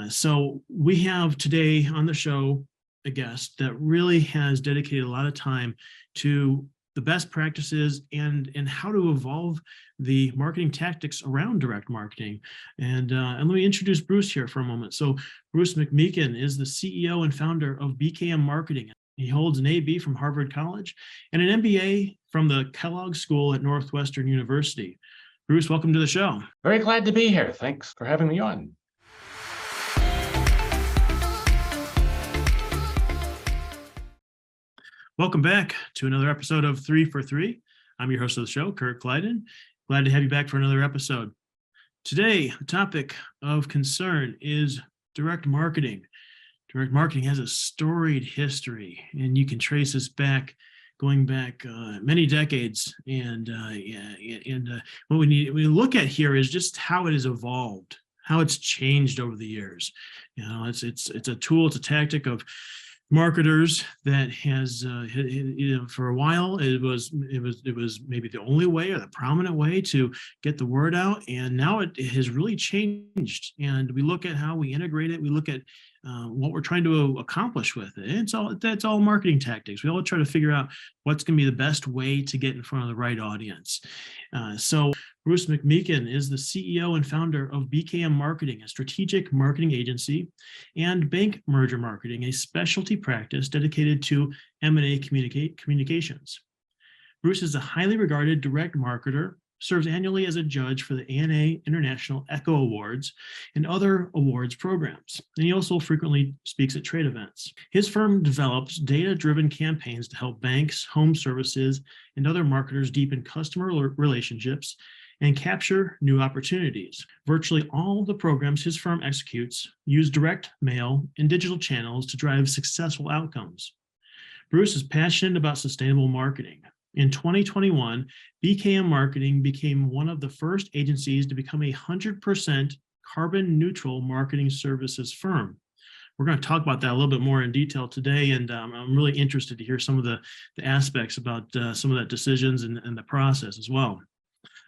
So we have today on the show a guest that really has dedicated a lot of time to the best practices and how to evolve the marketing tactics around direct marketing. And let me introduce Bruce here for a moment. So Bruce McMeekin is the CEO and founder of BKM Marketing. He holds an AB from Harvard College and an MBA from the Kellogg School at Northwestern University. Bruce, welcome to the show. Very glad to be here. Thanks for having me on. Welcome back to another episode of 3 for 3. I'm your host of the show, Kurt Clyden. Glad to have you back for another episode. Today, the topic of concern is direct marketing. Direct marketing has a storied history, and you can trace this going back many decades. And what we look at here is just how it has evolved, how it's changed over the years. You know, it's a tool, it's a tactic of marketers that has for a while it was maybe the only way or the prominent way to get the word out, and now it has really changed. And we look at how we integrate it, we look at what we're trying to accomplish with it. And that's all marketing tactics. We all try to figure out what's going to be the best way to get in front of the right audience. So Bruce McMeekin is the CEO and founder of BKM Marketing, a strategic marketing agency, and Bank Merger Marketing, a specialty practice dedicated to M&A communications. Bruce is a highly regarded direct marketer, serves annually as a judge for the ANA International Echo Awards and other awards programs. And he also frequently speaks at trade events. His firm develops data-driven campaigns to help banks, home services, and other marketers deepen customer relationships and capture new opportunities. Virtually all the programs his firm executes use direct mail and digital channels to drive successful outcomes. Bruce is passionate about sustainable marketing. In 2021, BKM Marketing became one of the first agencies to become a 100% carbon neutral marketing services firm. We're going to talk about that a little bit more in detail today, and I'm really interested to hear some of the aspects about some of that decisions and the process as well.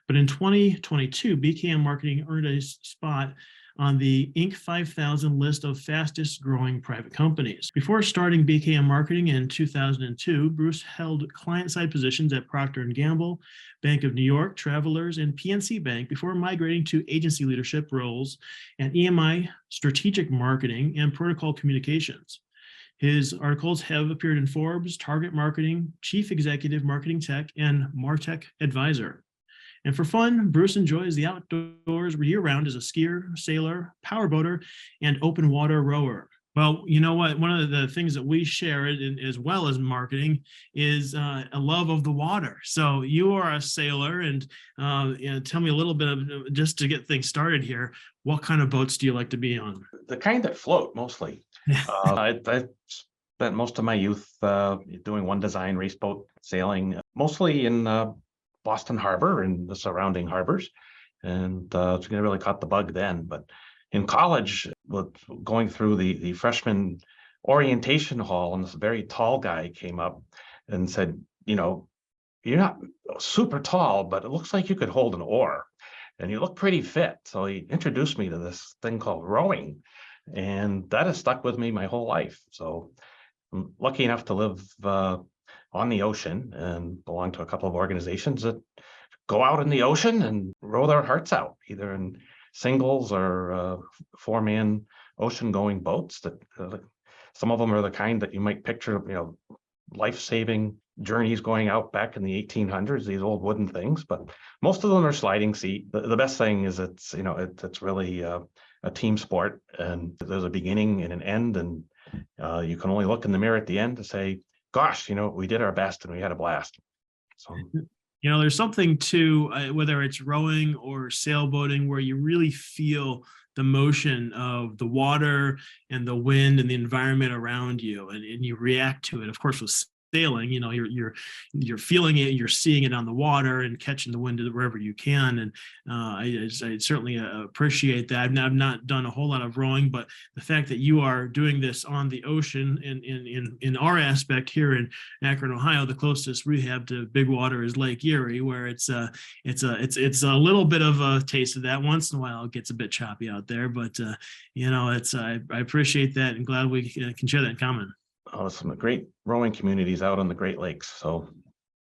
But in 2022, BKM Marketing earned a spot on the Inc. 5000 list of fastest growing private companies. Before starting BKM Marketing in 2002, Bruce held client-side positions at Procter & Gamble, Bank of New York, Travelers, and PNC Bank before migrating to agency leadership roles at EMI, Strategic Marketing, and Protocol Communications. His articles have appeared in Forbes, Target Marketing, Chief Executive Marketing Tech, and Martech Advisor. And for fun, Bruce enjoys the outdoors year-round as a skier, sailor, powerboater, and open water rower. Well, you know what? One of the things that we share as well as marketing is a love of the water. So you are a sailor, and tell me a little bit of, just to get things started here, what kind of boats do you like to be on? The kind that float, mostly. I spent most of my youth doing one design race boat sailing, mostly in Boston Harbor and the surrounding harbors, and it's really caught the bug then. But in college, going through the freshman orientation hall, and this very tall guy came up and said, "You know, you're not super tall, but it looks like you could hold an oar, and you look pretty fit." So he introduced me to this thing called rowing, and that has stuck with me my whole life. So I'm lucky enough to live on the ocean and belong to a couple of organizations that go out in the ocean and row their hearts out, either in singles or four-man ocean-going boats. That some of them are the kind that you might picture, life-saving journeys going out back in the 1800s, these old wooden things. But most of them are sliding seat. The best thing is it's really a team sport, and there's a beginning and an end, and you can only look in the mirror at the end to say, gosh, we did our best and we had a blast. So, there's something to whether it's rowing or sailboating where you really feel the motion of the water and the wind and the environment around you, and you react to it. Of course, with sailing, you're feeling it, you're seeing it on the water and catching the wind wherever you can. And I certainly appreciate that. I've not done a whole lot of rowing, but the fact that you are doing this on the ocean in our aspect here in Akron, Ohio, the closest rehab to big water is Lake Erie, where it's a little bit of a taste of that. Once in a while it gets a bit choppy out there, but I appreciate that and glad we can share that in common. Some great rowing communities out on the Great Lakes. So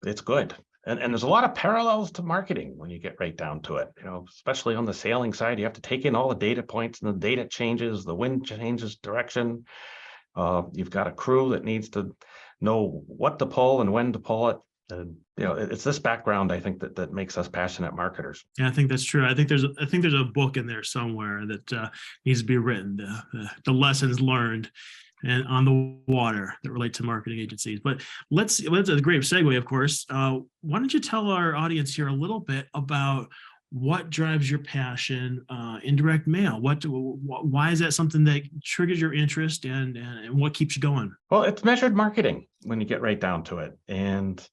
it's good. And there's a lot of parallels to marketing when you get right down to it, especially on the sailing side. You have to take in all the data points, and the data changes, the wind changes direction. You've got a crew that needs to know what to pull and when to pull it. And it's this background, I think, that makes us passionate marketers. Yeah, I think that's true. I think there's a book in there somewhere that needs to be written, the lessons learned and on the water that relate to marketing agencies. But let's a great segue, of course. Why don't you tell our audience here a little bit about what drives your passion in direct mail? Why is that something that triggers your interest, and what keeps you going? Well, it's measured marketing when you get right down to it, and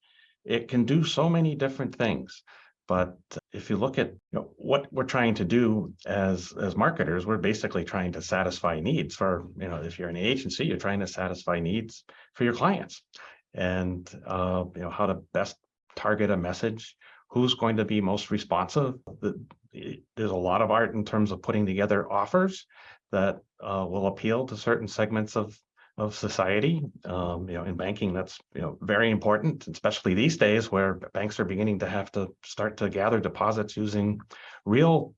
it can do so many different things. But if you look at what we're trying to do as marketers, we're basically trying to satisfy needs for, if you're an agency, you're trying to satisfy needs for your clients, and how to best target a message, who's going to be most responsive. There's a lot of art in terms of putting together offers that will appeal to certain segments of society. In banking, that's very important, especially these days where banks are beginning to have to start to gather deposits using real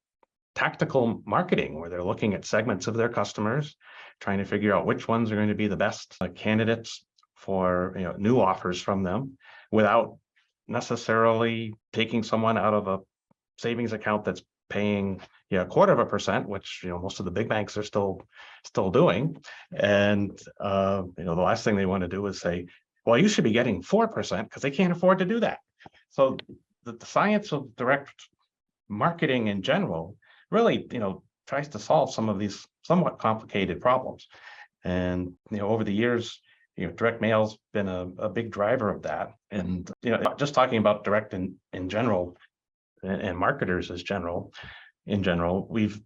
tactical marketing, where they're looking at segments of their customers, trying to figure out which ones are going to be the best candidates for new offers from them, without necessarily taking someone out of a savings account that's paying 0.25%, which most of the big banks are still doing. And the last thing they want to do is say, well, you should be getting 4%, because they can't afford to do that. So the science of direct marketing in general really tries to solve some of these somewhat complicated problems. And over the years, direct mail's been a big driver of that. And just talking about direct in general, and marketers in general, we've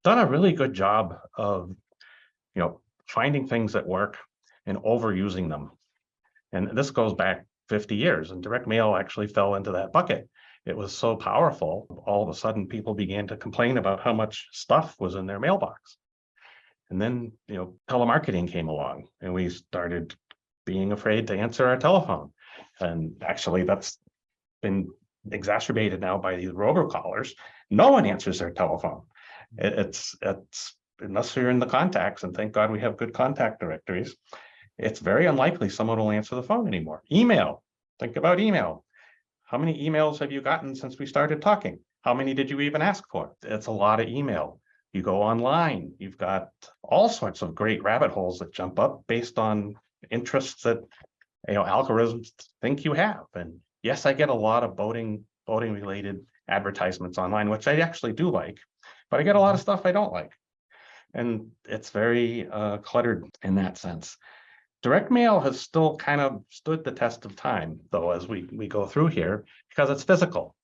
done a really good job of finding things that work and overusing them. And this goes back 50 years, and direct mail actually fell into that bucket. It was so powerful, all of a sudden people began to complain about how much stuff was in their mailbox. And then telemarketing came along, and we started being afraid to answer our telephone. And actually that's been exacerbated now by these robocallers. No one answers their telephone. It's unless you're in the contacts, and thank God we have good contact directories, it's very unlikely someone will answer the phone anymore. Email. Think about email. How many emails have you gotten since we started talking? How many did you even ask for? It's a lot of email. You go online, you've got all sorts of great rabbit holes that jump up based on interests that algorithms think you have. And yes, I get a lot of boating related advertisements online, which I actually do like, but I get a lot of stuff I don't like. And it's very cluttered in that sense. Direct mail has still kind of stood the test of time, though, as we go through here, because it's physical.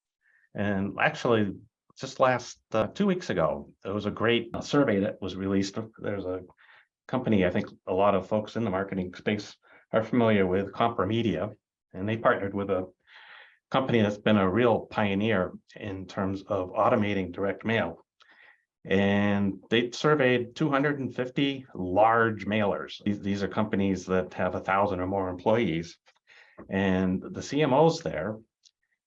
And actually, just last 2 weeks ago, there was a great survey that was released. There's a company, I think a lot of folks in the marketing space are familiar with, Compromedia, and they partnered with a company that's been a real pioneer in terms of automating direct mail. And they surveyed 250 large mailers. These are companies that have 1,000 or more employees. And the CMOs there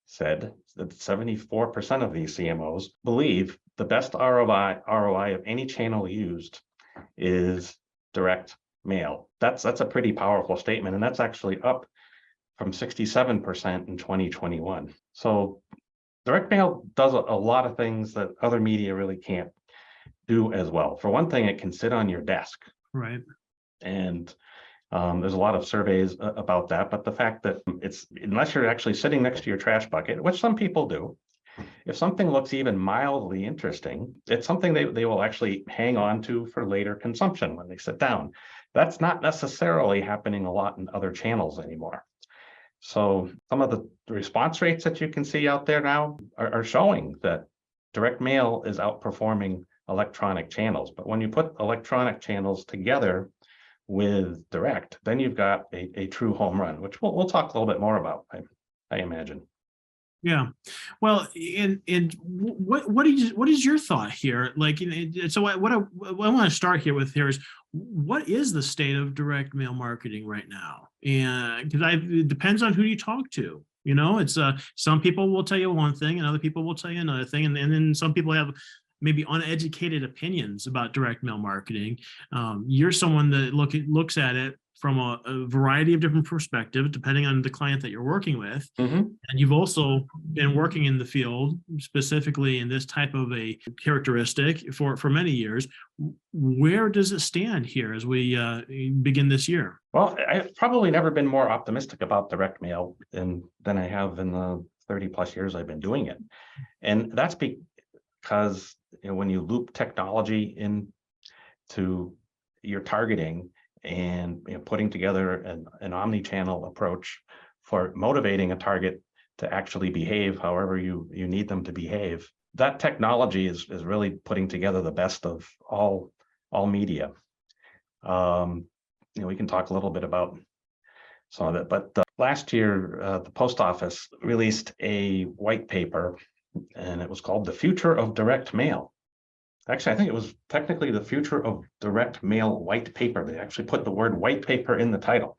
said that 74% of these CMOs believe the best ROI of any channel used is direct mail. That's a pretty powerful statement, and that's actually up from 67% in 2021. So direct mail does a lot of things that other media really can't do as well. For one thing, it can sit on your desk. Right. And there's a lot of surveys about that, but the fact that it's, unless you're actually sitting next to your trash bucket, which some people do, If something looks even mildly interesting, it's something they will actually hang on to for later consumption when they sit down. That's not necessarily happening a lot in other channels anymore. So some of the response rates that you can see out there now are showing that direct mail is outperforming electronic channels. But when you put electronic channels together with direct, then you've got a true home run, which we'll talk a little bit more about, I imagine. Yeah. Well, and what is your thought here? Like, so what I want to start here with here is, what is the state of direct mail marketing right now? And because it depends on who you talk to. You know, it's some people will tell you one thing and other people will tell you another thing, and then some people have maybe uneducated opinions about direct mail marketing. You're someone that looks at it from a variety of different perspectives, depending on the client that you're working with. Mhm. And you've also been working in the field, specifically in this type of a characteristic for many years. Where does it stand here as we begin this year? Well, I've probably never been more optimistic about direct mail than I have in the 30 plus years I've been doing it. And that's because when you loop technology into your targeting and putting together an omni-channel approach for motivating a target to actually behave however you need them to behave, that technology is really putting together the best of all media. We can talk a little bit about some of it, but last year the post office released a white paper, and it was called "The Future of Direct Mail." Actually, I think it was technically "The Future of Direct Mail White Paper." They actually put the word white paper in the title.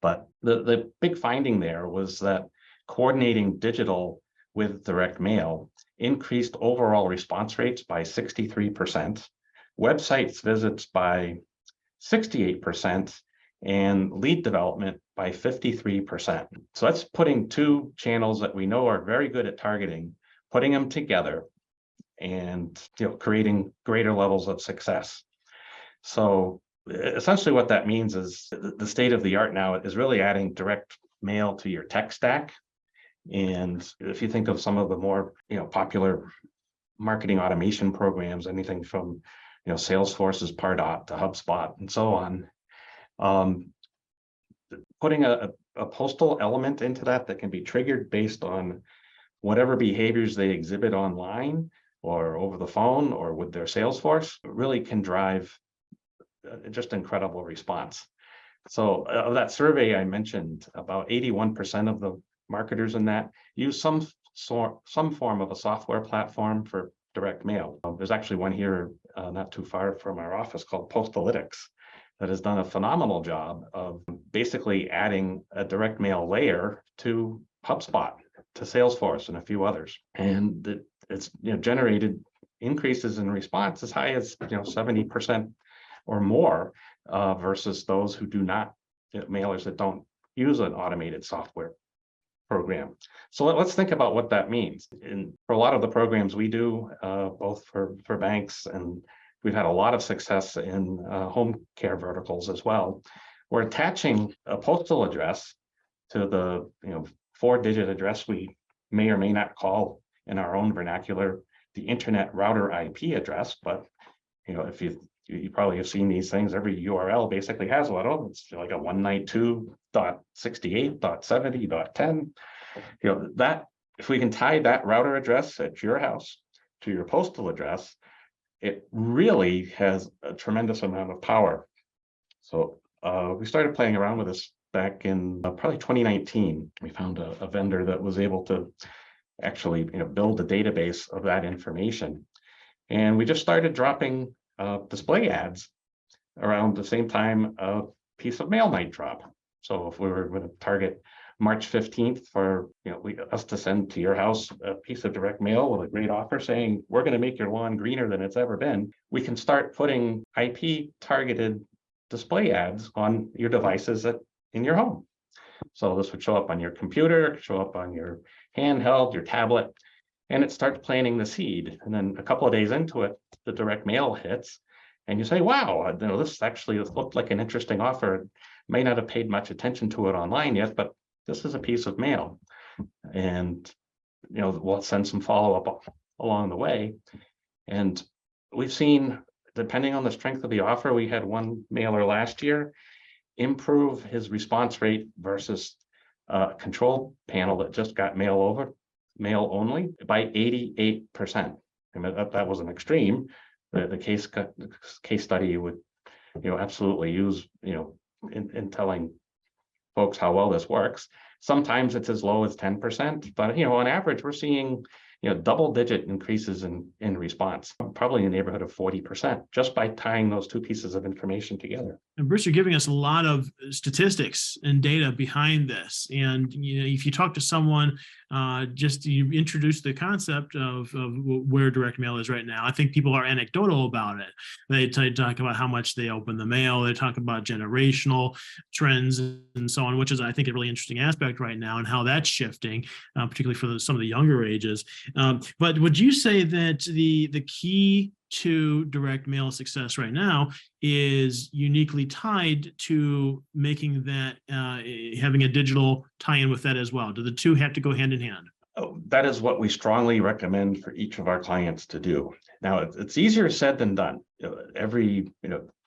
But the big finding there was that coordinating digital with direct mail increased overall response rates by 63%, websites visits by 68%, and lead development by 53%. So that's putting two channels that we know are very good at targeting, putting them together and creating greater levels of success. So essentially what that means is the state of the art now is really adding direct mail to your tech stack. And if you think of some of the more popular marketing automation programs, anything from Salesforce's Pardot to HubSpot and so on, putting a postal element into that can be triggered based on whatever behaviors they exhibit online or over the phone or with their Salesforce really can drive just incredible response. So of that survey I mentioned, about 81% of the marketers in that use some form of a software platform for direct mail. There's actually one here not too far from our office called Postalytics that has done a phenomenal job of basically adding a direct mail layer to HubSpot, to Salesforce, and a few others. And it's generated increases in response as high as 70% or more versus those who do not, mailers that don't use an automated software program. So let's think about what that means. And for a lot of the programs we do, both for banks, and we've had a lot of success in home care verticals as well. We're attaching a postal address to the 4-digit address we may or may not call in our own vernacular the internet router IP address, but if you probably have seen these things. Every URL basically has one. Oh, it's like a 192.68.70.10. That if we can tie that router address at your house to your postal address, it really has a tremendous amount of power. So we started playing around with this back in probably 2019. We found a vendor that was able to actually build a database of that information, and we just started dropping display ads around the same time a piece of mail might drop. So if we were going to target March 15th for us to send to your house a piece of direct mail with a great offer saying we're going to make your lawn greener than it's ever been, we can start putting IP targeted display ads on your devices in your home. So this would show up on your computer, show up on your handheld, your tablet, and it starts planting the seed. And then a couple of days into it, the direct mail hits, and you say, wow, this actually looked like an interesting offer. May not have paid much attention to it online yet, but this is a piece of mail. And we'll send some follow-up along the way. And we've seen, depending on the strength of the offer, we had one mailer last year improve his response rate versus a control panel that just got mail only by 88%. I mean, that was an extreme. The case study would, absolutely use, in telling folks how well this works. Sometimes it's as low as 10%, but on average, we're seeing double-digit increases in response, probably in the neighborhood of 40%, just by tying those two pieces of information together. And Bruce, you're giving us a lot of statistics and data behind this. And if you talk to someone, just you introduce the concept of where direct mail is right now. I think people are anecdotal about it. They talk about how much they open the mail. They talk about generational trends and so on, which is, I think, a really interesting aspect right now, and how that's shifting, particularly for some of the younger ages. But would you say that the key to direct mail success right now is uniquely tied to making that, having a digital tie-in with that as well? Do the two have to go hand in hand? Oh, that is what we strongly recommend for each of our clients to do. Now, it's easier said than done.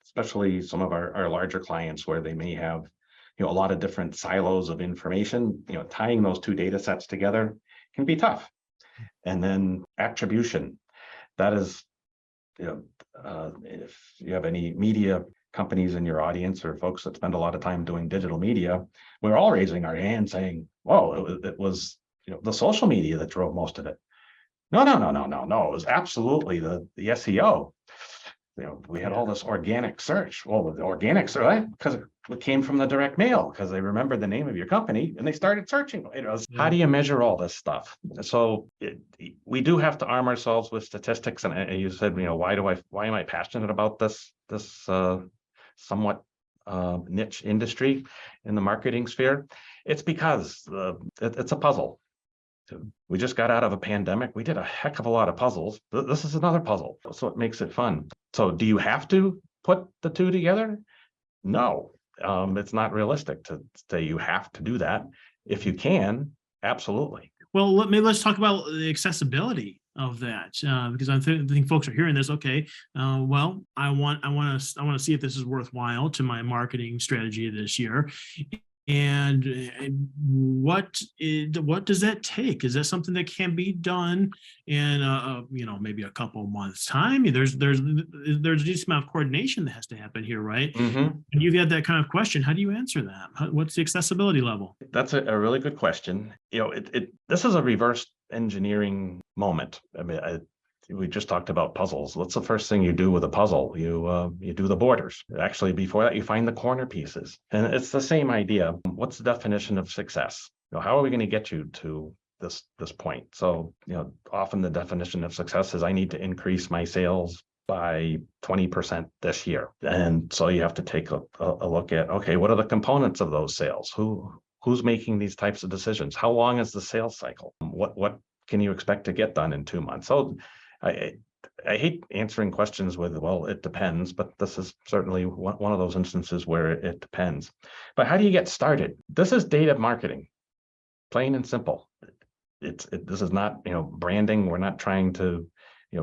Especially some of our larger clients where they may have, a lot of different silos of information, tying those two data sets together can be tough. And then attribution, that is, if you have any media companies in your audience or folks that spend a lot of time doing digital media, we're all raising our hand saying, whoa, it was, the social media that drove most of it. No. It was absolutely the SEO. We had all this organic search. Well, the organic search, right? Because it came from the direct mail, because they remembered the name of your company and they started searching. How do you measure all this stuff? So we do have to arm ourselves with statistics. And you said, why am I passionate about this somewhat niche industry in the marketing sphere? It's because it's a puzzle. We just got out of a pandemic. We did a heck of a lot of puzzles. This is another puzzle. So it makes it fun. So do you have to put the two together? No, it's not realistic to say you have to do that. If you can, absolutely. Well, let's talk about the accessibility of that, because I think folks are hearing this. Okay, well, I want to see if this is worthwhile to my marketing strategy this year. And what does that take? Is that something that can be done in maybe a couple of months' time? There's a decent amount of coordination that has to happen here, right? Mm-hmm. And you've had that kind of question. How do you answer that? What's the accessibility level? That's a really good question. This is a reverse engineering moment. I mean, we just talked about puzzles. What's the first thing you do with a puzzle? You do the borders. Actually, before that, you find the corner pieces. And it's the same idea. What's the definition of success? How are we going to get you to this point? So, often the definition of success is I need to increase my sales by 20% this year. And so you have to take a look at, okay, what are the components of those sales? Who's making these types of decisions? How long is the sales cycle? What can you expect to get done in 2 months? So I hate answering questions with, well, it depends, but this is certainly one of those instances where it depends. But how do you get started? This is data marketing, plain and simple. This is not, branding. We're not trying to,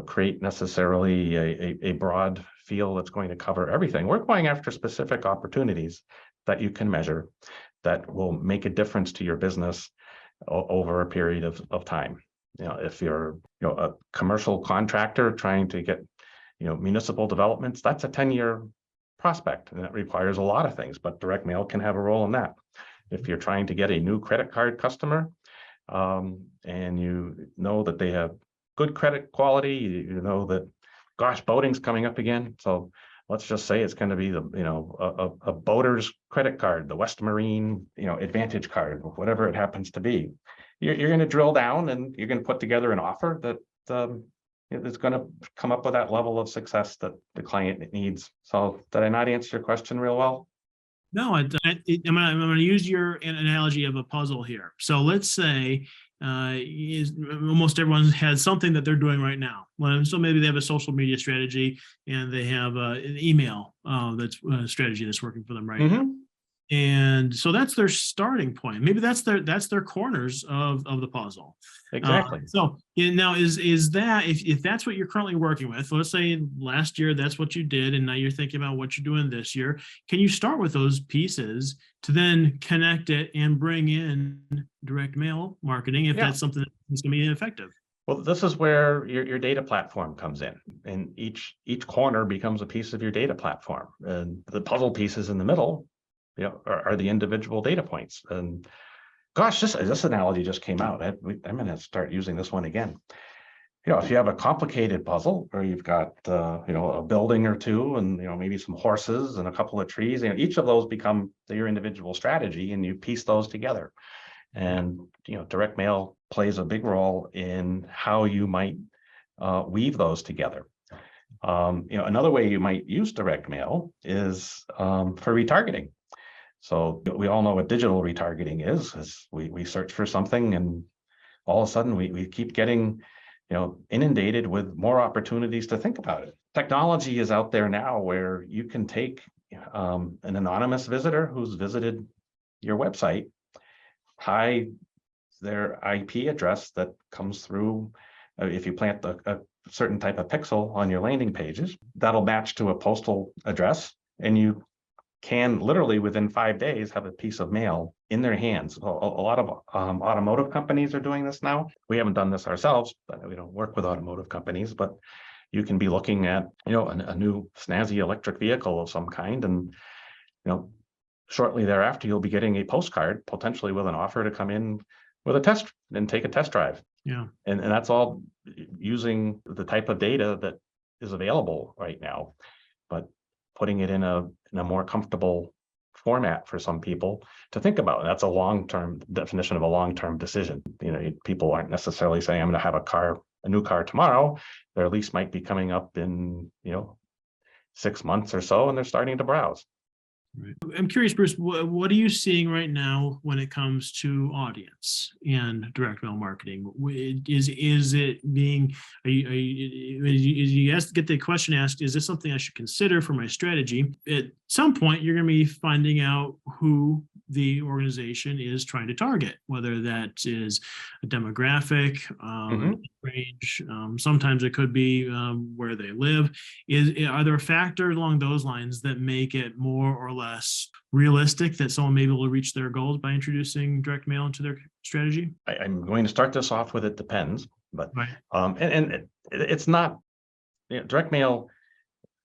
create necessarily a broad field that's going to cover everything. We're going after specific opportunities that you can measure that will make a difference to your business over a period of time. If you're a commercial contractor trying to get municipal developments, that's a 10-year prospect, and it requires a lot of things, but direct mail can have a role in that. If you're trying to get a new credit card customer, and you know that they have good credit quality, you know that, gosh, boating's coming up again, so let's just say it's going to be a boater's credit card, the West Marine Advantage card, whatever it happens to be. You're going to drill down and you're going to put together an offer that is going to come up with that level of success that the client needs. So did I not answer your question real well? No, I'm going to use your analogy of a puzzle here. So let's say almost everyone has something that they're doing right now. So maybe they have a social media strategy and they have an email that's a strategy that's working for them right now. And so that's their starting point. Maybe that's their corners of the puzzle. Exactly. So now is that if that's what you're currently working with, let's say last year that's what you did, and now you're thinking about what you're doing this year, can you start with those pieces to then connect it and bring in direct mail marketing if Yeah. that's something that's going to be effective? Well, this is where your data platform comes in, and each corner becomes a piece of your data platform, and the puzzle pieces in the middle, are the individual data points. And gosh, this analogy just came out. I'm going to start using this one again. If you have a complicated puzzle, or you've got a building or two, and maybe some horses and a couple of trees, each of those become your individual strategy, and you piece those together. And direct mail plays a big role in how you might weave those together. Another way you might use direct mail is for retargeting. So we all know what digital retargeting is we search for something, and all of a sudden we keep getting inundated with more opportunities to think about it. Technology is out there now where you can take an anonymous visitor who's visited your website, hide their IP address that comes through. If you plant a certain type of pixel on your landing pages, that'll match to a postal address, and you can literally within 5 days have a piece of mail in their hands. A lot of automotive companies are doing this now. We haven't done this ourselves, but we don't work with automotive companies. But you can be looking at a new snazzy electric vehicle of some kind, and shortly thereafter you'll be getting a postcard potentially with an offer to come in with a test and take a test drive. Yeah. And that's all using the type of data that is available right now, but putting it in a more comfortable format for some people to think about. And that's a long-term definition of a long-term decision. People aren't necessarily saying, I'm going to have a new car tomorrow. Their lease might be coming up in 6 months or so, and they're starting to browse. Right. I'm curious, Bruce, what are you seeing right now when it comes to audience and direct mail marketing? Is it being, are you get the question asked, is this something I should consider for my strategy? At some point, you're going to be finding out who the organization is trying to target, whether that is a demographic, range. Sometimes it could be where they live. Are there factors along those lines that make it more or less realistic that someone may be able to reach their goals by introducing direct mail into their strategy? I'm going to start this off with it depends, but Right. and it's not direct mail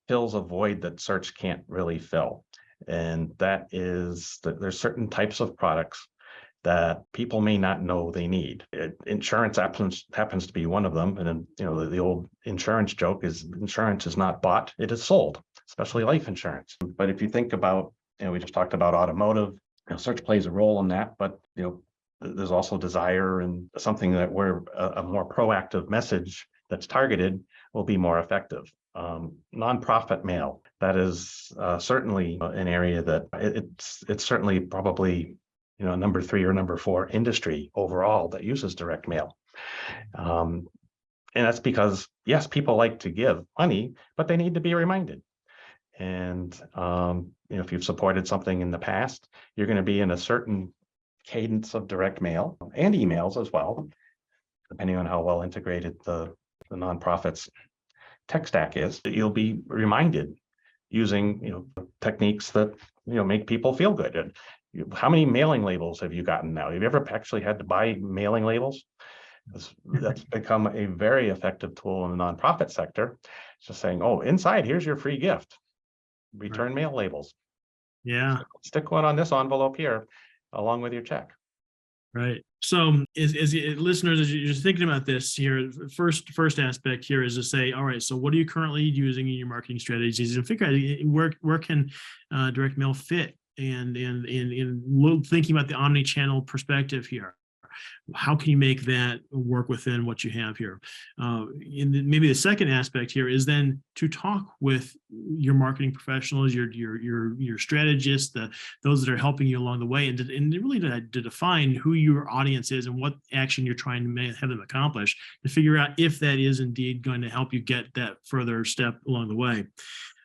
fills a void that search can't really fill, and that is that there's certain types of products that people may not know they need. Insurance happens to be one of them, and then the old insurance joke is insurance is not bought, it is sold, especially life insurance. But if you think about, we just talked about automotive, search plays a role in that, but there's also desire, and something that where a more proactive message that's targeted will be more effective. Nonprofit mail, that is certainly an area that it's certainly probably number 3 or number 4 industry overall that uses direct mail. And that's because, yes, people like to give money, but they need to be reminded. And if you've supported something in the past, you're going to be in a certain cadence of direct mail and emails as well, depending on how well integrated the nonprofit's tech stack is. You'll be reminded using techniques that make people feel good. And how many mailing labels have you gotten now? Have you ever actually had to buy mailing labels? That's become a very effective tool in the nonprofit sector. It's just saying, oh, inside, here's your free gift. Return mail labels. Yeah. Stick one on this envelope here, along with your check. Right. So as listeners, as you're thinking about this here, first aspect here is to say, all right, so what are you currently using in your marketing strategies, and figure out where can direct mail fit, and thinking about the omni-channel perspective here. How can you make that work within what you have here? Maybe the second aspect here is then to talk with your marketing professionals, your strategists, those that are helping you along the way, and really to define who your audience is and what action you're trying to have them accomplish, to figure out if that is indeed going to help you get that further step along the way.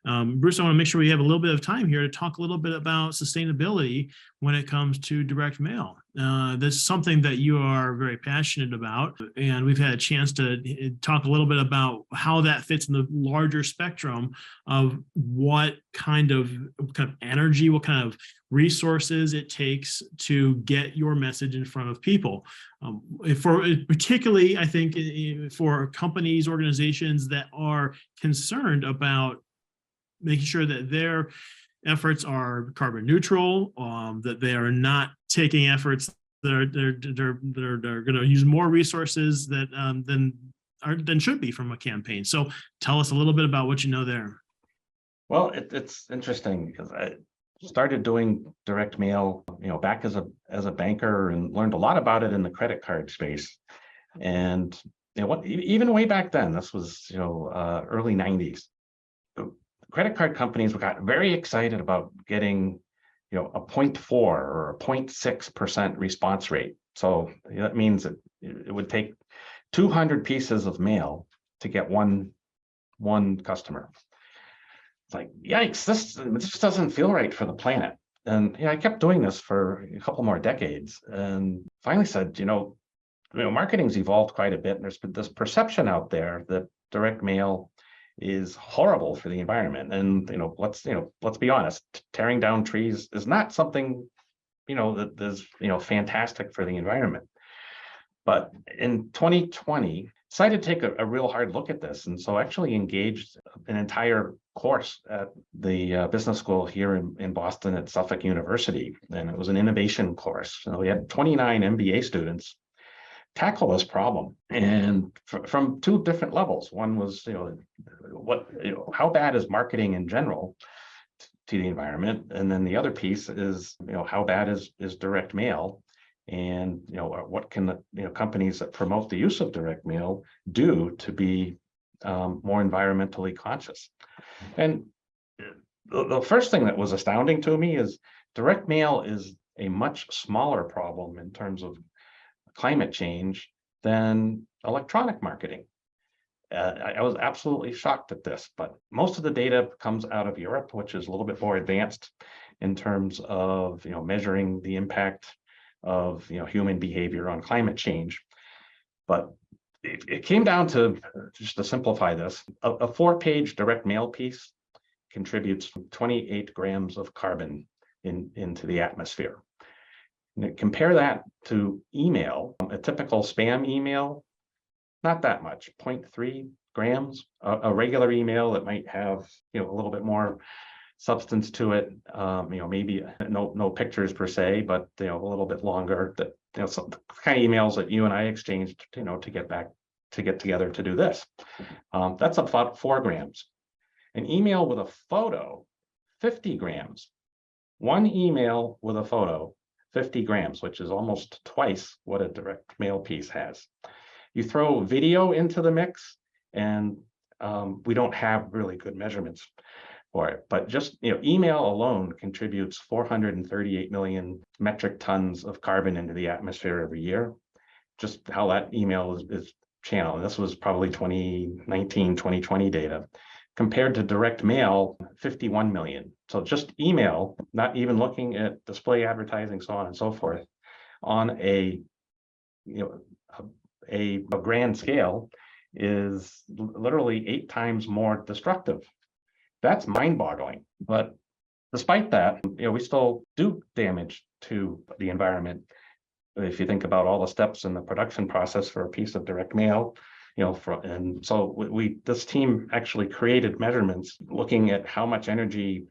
Bruce, I want to make sure we have a little bit of time here to talk a little bit about sustainability when it comes to direct mail. That's something that you are very passionate about, and we've had a chance to talk a little bit about how that fits in the larger spectrum of what kind of energy, what kind of resources it takes to get your message in front of people. Particularly, I think, for companies, organizations that are concerned about making sure that their efforts are carbon neutral, that they are not taking efforts that are going to use more resources than should be from a campaign. So tell us a little bit about what you know there. Well, it's interesting because I started doing direct mail, back as a banker, and learned a lot about it in the credit card space. And even way back then, this was early 90s. Credit card companies got very excited about getting, a 0.4 or a 0.6% response rate. So that means that it would take 200 pieces of mail to get one customer. It's like, yikes, this just doesn't feel right for the planet. And I kept doing this for a couple more decades, and finally said, marketing's evolved quite a bit, and there's been this perception out there that direct mail is horrible for the environment. And let's be honest, tearing down trees is not something that is fantastic for the environment. But in 2020, decided to take a real hard look at this, and so actually engaged an entire course at the business school here in Boston at Suffolk University, and it was an innovation course. So we had 29 MBA students tackle this problem, and from two different levels. One was, how bad is marketing in general to the environment, and then the other piece is, how bad is direct mail, and what can the companies that promote the use of direct mail do to be more environmentally conscious. And the first thing that was astounding to me is direct mail is a much smaller problem in terms of climate change than electronic marketing. I was absolutely shocked at this, but most of the data comes out of Europe, which is a little bit more advanced in terms of measuring the impact of human behavior on climate change. But it came down to, just to simplify this, a 4-page direct mail piece contributes 28 grams of carbon into the atmosphere. Compare that to email, a typical spam email, not that much, 0.3 grams. A regular email that might have a little bit more substance to it, maybe no pictures per se, but a little bit longer. That some kind of emails that you and I exchanged, to get together to do this. That's about 4 grams. An email with a photo, 50 grams. One email with a photo, 50 grams, which is almost twice what a direct mail piece has. You throw video into the mix, and we don't have really good measurements for it. But just email alone contributes 438 million metric tons of carbon into the atmosphere every year. Just how that email is channeled. This was probably 2019, 2020 data. Compared to direct mail, 51 million. So just email, not even looking at display advertising, so on and so forth, on a grand scale, is literally 8 times more destructive. That's mind-boggling. But despite that, we still do damage to the environment. If you think about all the steps in the production process for a piece of direct mail, and so this team actually created measurements looking at how much energy,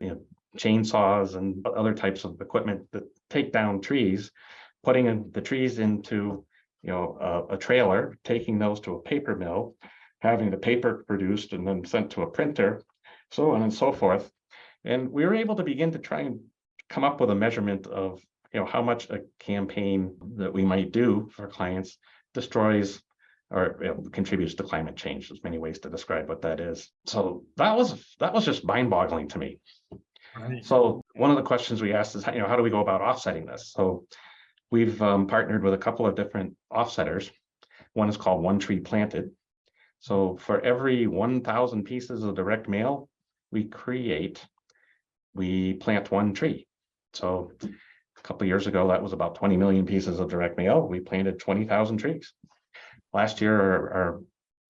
chainsaws and other types of equipment that take down trees, putting the trees into, a trailer, taking those to a paper mill, having the paper produced and then sent to a printer, so on and so forth. And we were able to begin to try and come up with a measurement of, how much a campaign that we might do for clients destroys or contributes to climate change. There's many ways to describe what that is. So that was just mind-boggling to me. Right. So one of the questions we asked is, how do we go about offsetting this? So we've partnered with a couple of different offsetters. One is called One Tree Planted. So for every 1,000 pieces of direct mail, we plant one tree. So a couple of years ago, that was about 20 million pieces of direct mail. We planted 20,000 trees. Last year,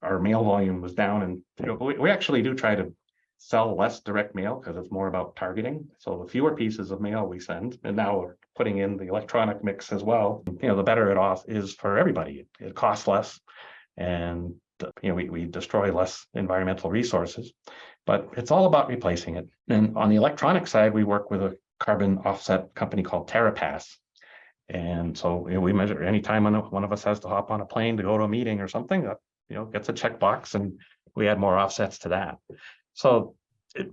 our mail volume was down, and we actually do try to sell less direct mail because it's more about targeting. So the fewer pieces of mail we send, and now we're putting in the electronic mix as well, the better it off is for everybody. It costs less, and we destroy less environmental resources, but it's all about replacing it. And on the electronic side, we work with a carbon offset company called TerraPass. And so we measure anytime one of us has to hop on a plane to go to a meeting or something, that gets a checkbox, and we add more offsets to that. So it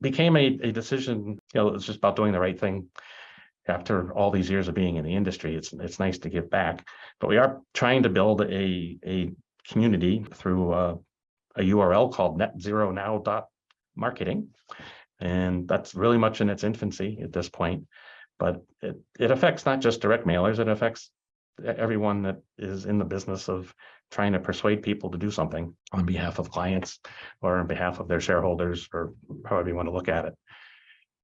became a decision. It's just about doing the right thing. After all these years of being in the industry, it's nice to give back. But we are trying to build a community through a URL called netzeronow.marketing, and that's really much in its infancy at this point. But it affects not just direct mailers, it affects everyone that is in the business of trying to persuade people to do something on behalf of clients or on behalf of their shareholders, or however you want to look at it.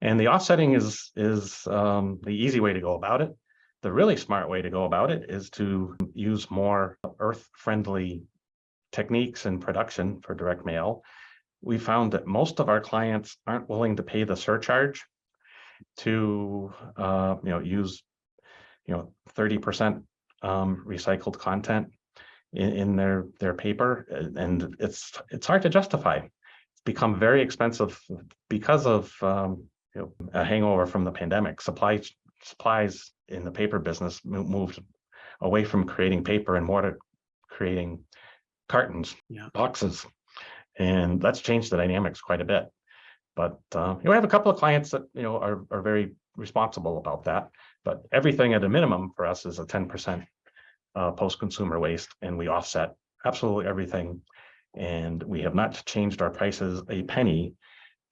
And the offsetting is the easy way to go about it. The really smart way to go about it is to use more earth-friendly techniques in production for direct mail. We found that most of our clients aren't willing to pay the surcharge to use 30% recycled content in their paper, and it's hard to justify. It's become very expensive because of a hangover from the pandemic. Supplies in the paper business moved away from creating paper and more to creating cartons, boxes, and that's changed the dynamics quite a bit. But we have a couple of clients that are very responsible about that. But everything at a minimum for us is a 10% post-consumer waste, and we offset absolutely everything. And we have not changed our prices a penny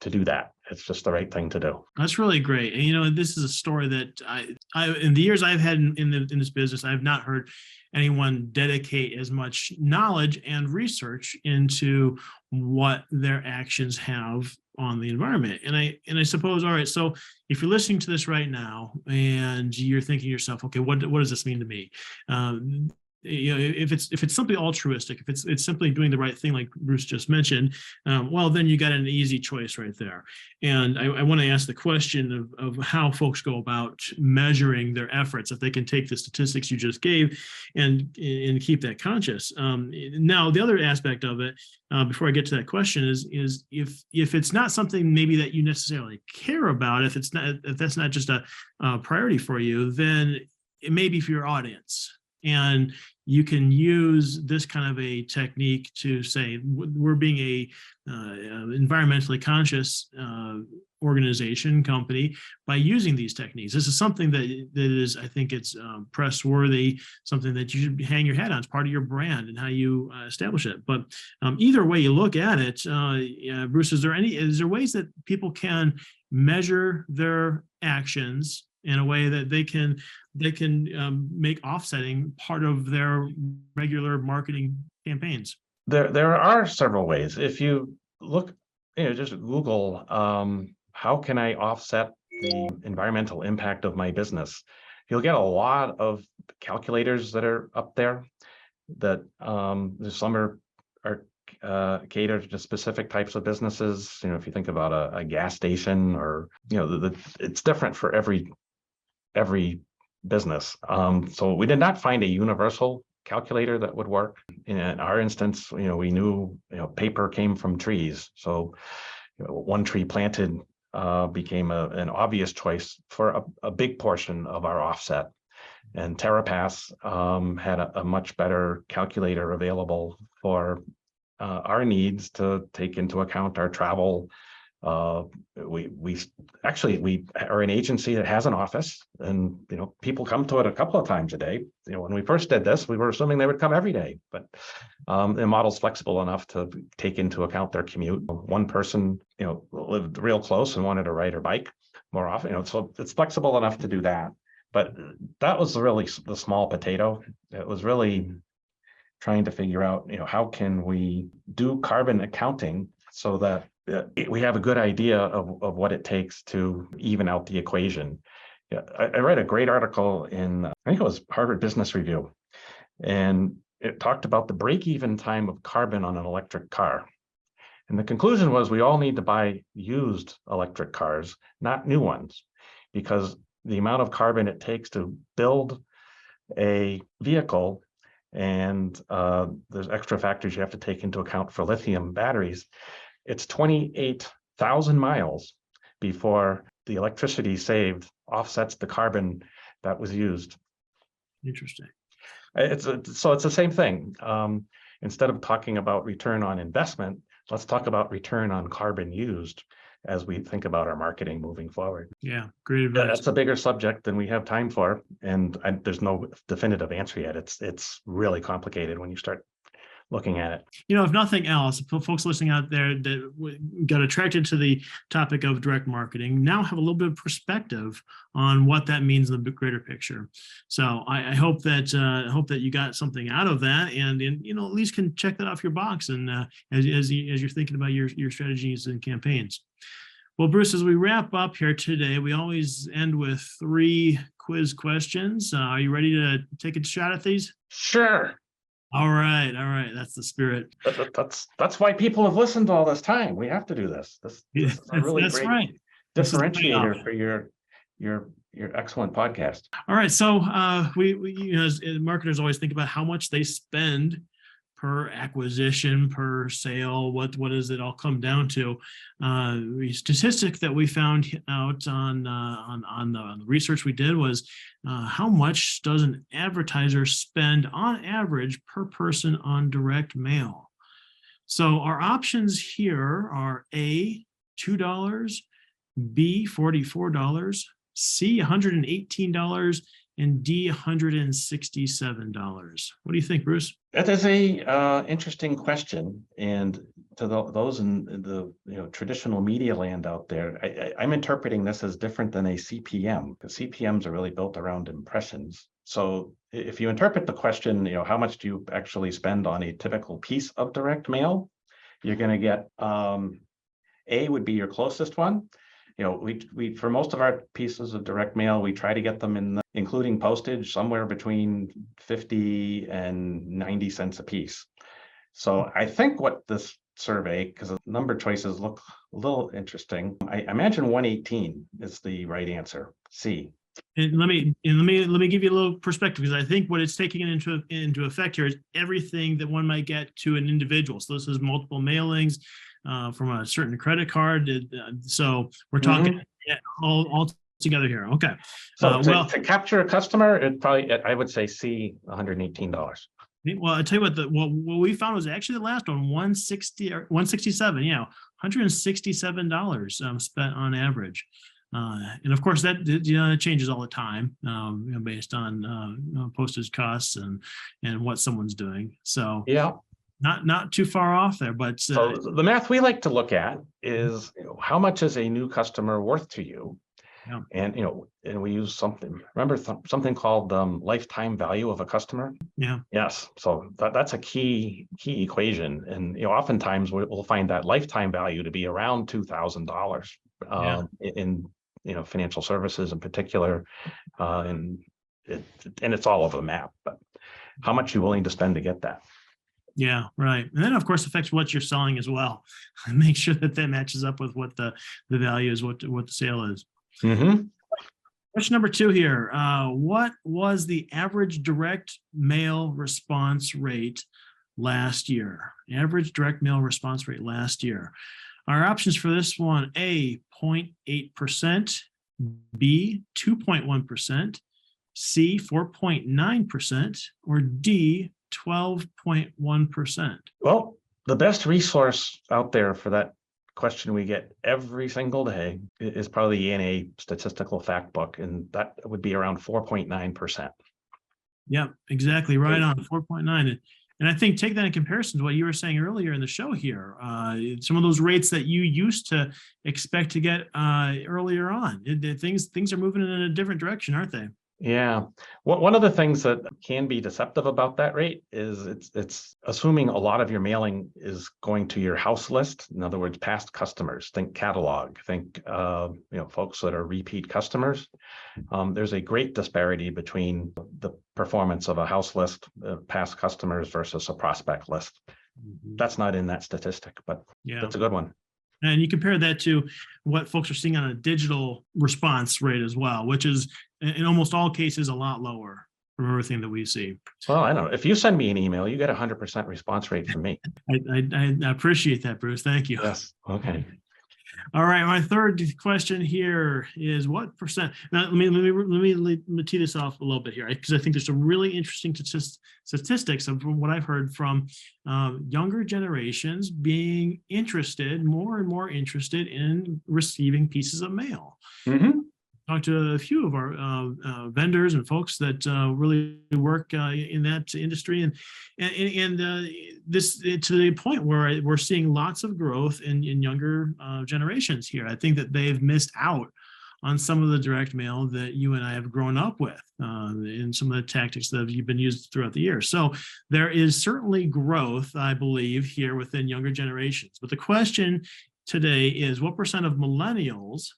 to do that. It's just the right thing to do. That's really great. And this is a story that I in the years I've had in this business, I have not heard anyone dedicate as much knowledge and research into what their actions have on the environment. And I suppose, all right, so if you're listening to this right now and you're thinking to yourself, okay, what does this mean to me? If it's simply altruistic, if it's simply doing the right thing, like Bruce just mentioned, well, then you got an easy choice right there. And I want to ask the question of how folks go about measuring their efforts, if they can take the statistics you just gave and keep that conscious. Now, the other aspect of it, before I get to that question, is if it's not something maybe that you necessarily care about, if that's not just a priority for you, then it may be for your audience. And you can use this kind of a technique to say, we're being a environmentally conscious organization, company, by using these techniques. This is something that is, I think it's press worthy, something that you should hang your hat on. It's part of your brand and how you establish it. But either way you look at it, Bruce, is there ways that people can measure their actions in a way that they can make offsetting part of their regular marketing campaigns? There are several ways. If you look, just Google, how can I offset the environmental impact of my business? You'll get a lot of calculators that are up there that some are catered to specific types of businesses. If you think about a gas station, or it's different for every business. So we did not find a universal calculator that would work. In our instance, we knew paper came from trees, so one tree planted became an obvious choice for a big portion of our offset. And TerraPass had a much better calculator available for our needs to take into account our travel. We are an agency that has an office, and people come to it a couple of times a day. When we first did this, we were assuming they would come every day, but the model's flexible enough to take into account their commute. One person lived real close and wanted to ride her bike more often, so it's flexible enough to do that. But that was really the small potato. It was really trying to figure out how can we do carbon accounting so that we have a good idea of what it takes to even out the equation. Yeah, I read a great article in, I think it was Harvard Business Review, and it talked about the break-even time of carbon on an electric car. And the conclusion was we all need to buy used electric cars, not new ones, because the amount of carbon it takes to build a vehicle, and there's extra factors you have to take into account for lithium batteries. It's 28,000 miles before the electricity saved offsets the carbon that was used. Interesting. So it's the same thing. Instead of talking about return on investment, let's talk about return on carbon used as we think about our marketing moving forward. Yeah, great advice. That's a bigger subject than we have time for, and there's no definitive answer yet. It's really complicated when you start looking at it. If nothing else, folks listening out there that got attracted to the topic of direct marketing now have a little bit of perspective on what that means in the greater picture. So I hope that you got something out of that, and at least can check that off your box, and as you're thinking about your strategies and campaigns. Well, Bruce, as we wrap up here today, we always end with 3 quiz questions. Are you ready to take a shot at these? Sure. All right. That's the spirit. That's why people have listened all this time. We have to do this. This is a really great right. differentiator for your excellent podcast. All right. So we as marketers always think about how much they spend per acquisition, per sale. What does it all come down to? The statistic that we found out on the research we did was how much does an advertiser spend on average per person on direct mail? So our options here are A, $2, B, $44, C, $118, and D, $167. What do you think, Bruce? That is a interesting question, and to those in the traditional media land out there, I'm interpreting this as different than a CPM, because CPMs are really built around impressions. So if you interpret the question, how much do you actually spend on a typical piece of direct mail, you're going to get A would be your closest one. We for most of our pieces of direct mail, we try to get them including postage, somewhere between 50 and 90 cents a piece. So I think what this survey, because the number choices look a little interesting, I imagine 118 is the right answer. C. And let me give you a little perspective, because I think what it's taking into effect here is everything that one might get to an individual. So this is multiple mailings from a certain credit card. So we're talking all together here. Okay. So to capture a customer, I would say C, $118. Well, I tell you what we found was actually the last one, 160 or 167. $167 spent on average. And of course that it changes all the time, based on postage costs and what someone's doing. So yeah, not too far off there. But so the math we like to look at is how much is a new customer worth to you, and and we use something. Remember something called lifetime value of a customer. Yeah. Yes. So that's a key equation, and oftentimes we'll find that lifetime value to be around $2,000 in financial services in particular, and it's all over the map. But how much are you willing to spend to get that? Yeah, right. And then of course affects what you're selling as well. Make sure that matches up with what the value is, what the sale is. Mm-hmm. Question number 2 here. What was the average direct mail response rate last year? Average direct mail response rate last year. Our options for this one: A, 0.8%, B, 2.1%, C, 4.9%, or D, 12.1%. Well, the best resource out there for that question we get every single day is probably the ANA statistical fact book, and that would be around 4.9%. Yep, exactly right on 4.9. And I think take that in comparison to what you were saying earlier in the show here. Some of those rates that you used to expect to get earlier on. Things are moving in a different direction, aren't they? Yeah. One of the things that can be deceptive about that rate is it's assuming a lot of your mailing is going to your house list. In other words, past customers. Think catalog. Think folks that are repeat customers. There's a great disparity between the performance of a house list, past customers versus a prospect list. Mhm. That's not in that statistic, but Yeah. that's a good one. And you compare that to what folks are seeing on a digital response rate as well, which is in almost all cases a lot lower from everything that we see. Well, I don't know. If you send me an email, you get 100% response rate from me. I appreciate that, Bruce. Thank you. Yes. Okay. All right, my third question here is what percent? Now, let me tee this off a little bit here, because I think there's some really interesting statistics of what I've heard from younger generations being interested, more and more interested in receiving pieces of mail. Mm-hmm. Talked to a few of our vendors and folks that really work in that industry, and this to the point where we're seeing lots of growth in younger generations here. I think that they've missed out on some of the direct mail that you and I have grown up with, in some of the tactics that have been used throughout the years. So there is certainly growth, I believe, here within younger generations. But the question today is, what percent of millennials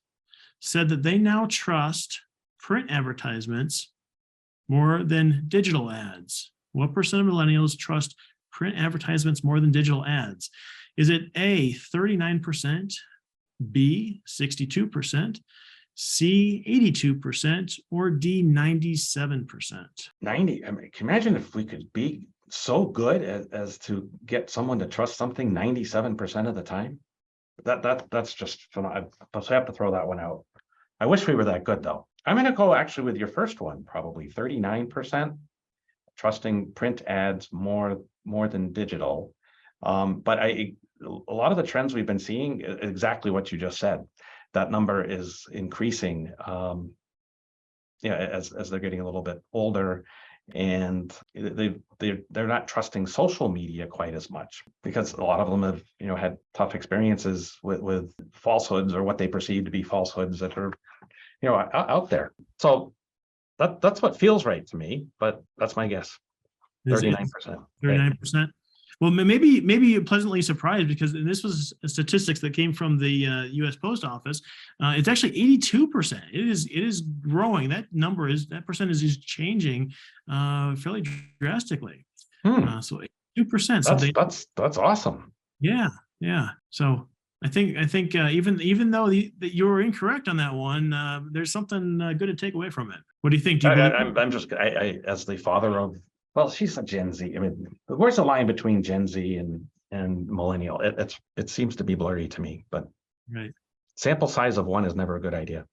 said that they now trust print advertisements more than digital ads? What percent of millennials trust print advertisements more than digital ads? Is it A, 39%, B, 62%, C, 82%, or D, 97%? 90. I mean, can you imagine if we could be so good as to get someone to trust something 97% of the time? That's just phenomenal. I have to throw that one out. I wish we were that good, though. I'm going to go actually with your first one, probably 39%, trusting print ads more than digital. But a lot of the trends we've been seeing, exactly what you just said, that number is increasing. As they're getting a little bit older, and they're not trusting social media quite as much, because a lot of them have had tough experiences with falsehoods, or what they perceive to be falsehoods that are out there. So that's what feels right to me, but that's my guess. 39%. 39%. Well, maybe you're pleasantly surprised, because this was statistics that came from the U.S. Post Office. It's actually 82%. It is growing. That percentage is changing fairly drastically. So 82%. That's awesome. Yeah. So I think even though you were incorrect on that one, there's something good to take away from it. What do you think? I'm just as the father of. Well, she's a Gen Z. I mean, where's the line between Gen Z and millennial? It seems to be blurry to me, but right. Sample size of one is never a good idea.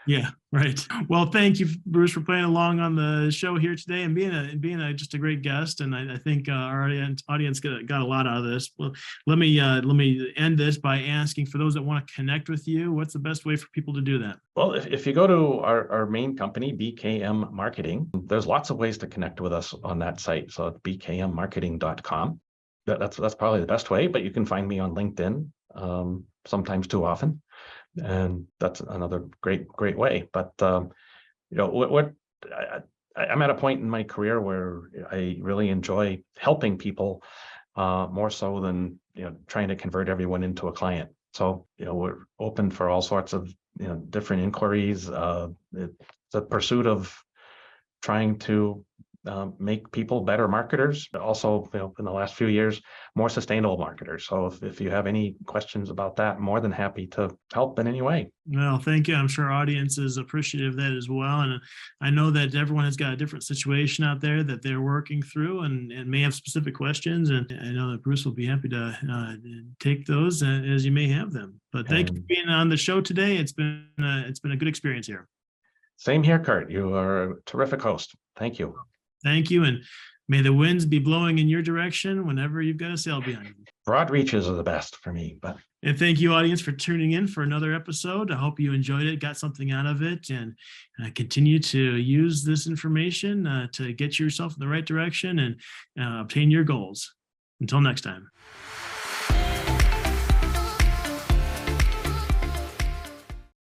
Yeah, right. Well, thank you, Bruce, for playing along on the show here today and being just a great guest. And I think our audience got a lot out of this. Well, let me end this by asking, for those that want to connect with you, what's the best way for people to do that? Well, if you go to our main company, BKM Marketing, there's lots of ways to connect with us on that site. So it's bkmmarketing.com. That's probably the best way, but you can find me on LinkedIn, sometimes too often. And that's another great way. But what I'm at a point in my career where I really enjoy helping people, more so than trying to convert everyone into a client. So we're open for all sorts of different inquiries. It's a pursuit of trying to make people better marketers, but also in the last few years, more sustainable marketers. So if you have any questions about that, more than happy to help in any way. Well, thank you. I'm sure our audience is appreciative of that as well. And I know that everyone has got a different situation out there that they're working through, and may have specific questions. And I know that Bruce will be happy to take those as you may have them. But thank you for being on the show today. It's been a good experience here. Same here, Kurt. You are a terrific host. Thank you. Thank you. And may the winds be blowing in your direction whenever you've got a sail behind you. Broad reaches are the best for me. And thank you, audience, for tuning in for another episode. I hope you enjoyed it, got something out of it, and continue to use this information to get yourself in the right direction and obtain your goals. Until next time.